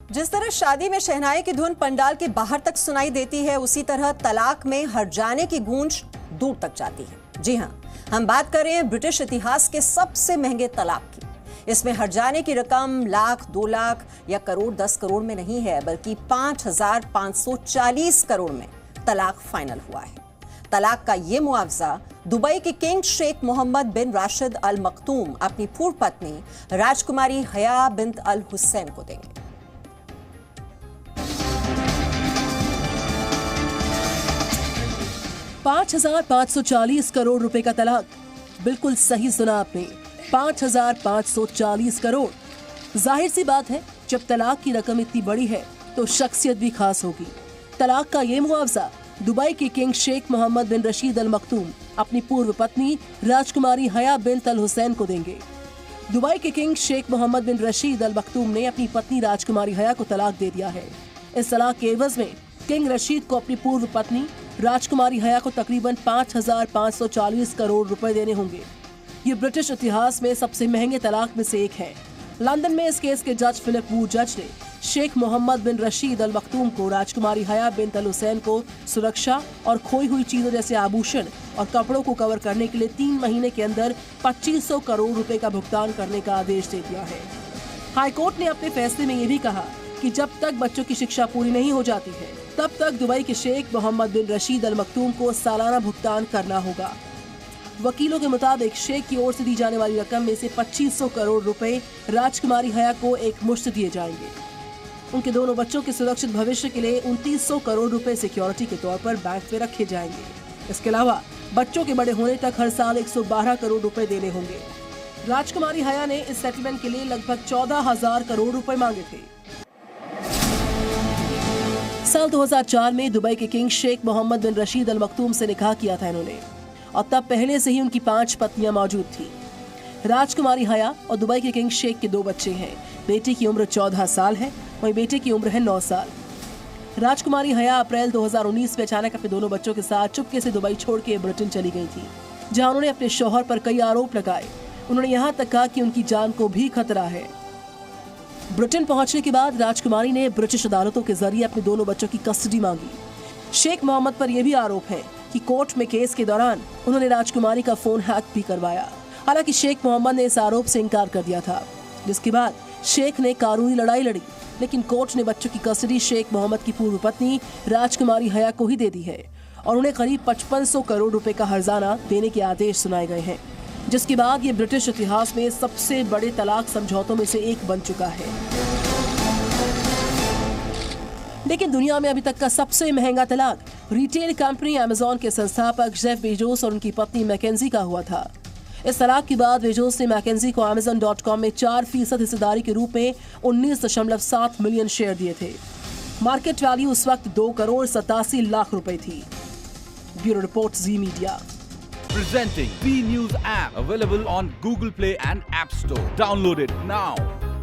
जिस तरह शादी में शहनाई की धुन पंडाल के बाहर तक सुनाई देती है, उसी तरह तलाक में हर जाने की गूंज दूर तक जाती है। जी हां, हम बात कर रहे हैं ब्रिटिश इतिहास के सबसे महंगे तलाक की। इसमें हर जाने की रकम लाख, 2 लाख या करोड़, 10 करोड़ में नहीं है, बल्कि 5,540 करोड़ में तलाक फाइनल हुआ है। तलाक का ये मुआवजा दुबई के किंग शेख मोहम्मद बिन राशिद अल मखतूम अपनी पूर्व पत्नी राजकुमारी हया बिन्त अल हुसैन को देंगे। $5,540 करोड़ रुपए का तलाक। बिल्कुल सही सुना आपने, 5,540 करोड़। जाहिर सी बात है, जब तलाक की रकम इतनी बड़ी है तो शख्सियत भी खास होगी। तलाक का ये मुआवजा दुबई के किंग शेख मोहम्मद बिन रशीद अल मखतूम अपनी पूर्व पत्नी राजकुमारी हया बिन्त अल हुसैन को देंगे। दुबई के किंग शेख मोहम्मद बिन रशीद अल मखतूम ने अपनी पत्नी राजकुमारी हया को तलाक दे दिया है। इस तलाक के एवज में किंग रशीद को अपनी पूर्व पत्नी राजकुमारी हया को तकरीबन 5,540 करोड़ रुपए देने होंगे। ये ब्रिटिश इतिहास में सबसे महंगे तलाक में से एक है। लंदन में इस केस के जज फिलिप वू जज ने शेख मोहम्मद बिन रशीद अल मखतूम को राजकुमारी हया बिन्त अल हुसैन को सुरक्षा और खोई हुई चीजों जैसे आभूषण और कपड़ों को कवर करने के लिए 3 महीने के अंदर 2,500 करोड़ रुपए का भुगतान करने का आदेश दे दिया है। हाईकोर्ट ने अपने फैसले में ये भी कहा कि जब तक बच्चों की शिक्षा पूरी नहीं हो जाती है, तब तक दुबई के शेख मोहम्मद बिन रशीद अल मखतूम को सालाना भुगतान करना होगा। वकीलों के मुताबिक शेख की ओर से दी जाने वाली रकम में से 2,500 करोड़ रुपए राजकुमारी हया को एक मुश्त दिए जाएंगे। उनके दोनों बच्चों के सुरक्षित भविष्य के लिए 2,900 करोड़ रुपए सिक्योरिटी के तौर पर बैंक में रखे जाएंगे। इसके अलावा बच्चों के बड़े होने तक हर साल 112 करोड़ रुपए देने होंगे। राजकुमारी हया ने इस सेटलमेंट के लिए लगभग 14,000 करोड़ रुपए मांगे थे। साल 2004 में दुबई के किंग शेख मोहम्मद बिन रशीद अल मखतूम से निकाह किया था इन्होंने, और तब पहले से ही उनकी 5 पत्नियां मौजूद थी। राजकुमारी हया और दुबई के किंग शेख के 2 बच्चे हैं। बेटी की उम्र 14 साल है, वहीं बेटे की उम्र है 9 साल। राजकुमारी हया अप्रैल 2019 में अचानक अपने दोनों बच्चों के साथ चुपके से दुबई छोड़ के ब्रिटेन चली गई थी, जहां उन्होंने अपने शौहर पर कई आरोप लगाए। उन्होंने यहाँ तक कहा कि उनकी जान को भी खतरा है। ब्रिटेन पहुंचने के बाद राजकुमारी ने ब्रिटिश अदालतों के जरिए अपने दोनों बच्चों की कस्टडी मांगी। शेख मोहम्मद पर यह भी आरोप है कि कोर्ट में केस के दौरान उन्होंने राजकुमारी का फोन हैक भी करवाया। हालांकि शेख मोहम्मद ने इस आरोप से इनकार कर दिया था, जिसके बाद शेख ने कानूनी लड़ाई लड़ी, लेकिन कोर्ट ने बच्चों की कस्टडी शेख मोहम्मद की पूर्व पत्नी राजकुमारी हया को ही दे दी है और उन्हें करीब 5,500 करोड़ रुपए का हर्जाना देने के आदेश सुनाए गए हैं, जिसके बाद ये ब्रिटिश इतिहास में सबसे बड़े तलाक समझौतों में से एक बन चुका है। लेकिन दुनिया में अभी तक का सबसे महंगा तलाक रिटेल कंपनी अमेज़न के संस्थापक जेफ बेजोस और उनकी पत्नी मैकेंजी का हुआ था। इस तलाक के बाद बेजोस ने मैकेंजी को Amazon.com में 4% हिस्सेदारी के रूप में 19.7 मिलियन शेयर दिए थे। मार्केट वैल्यू उस वक्त 2 करोड़ 87 लाख रुपए थी। Bureau report, ji media. Presenting B News app, available on Google Play and App Store. Download it now.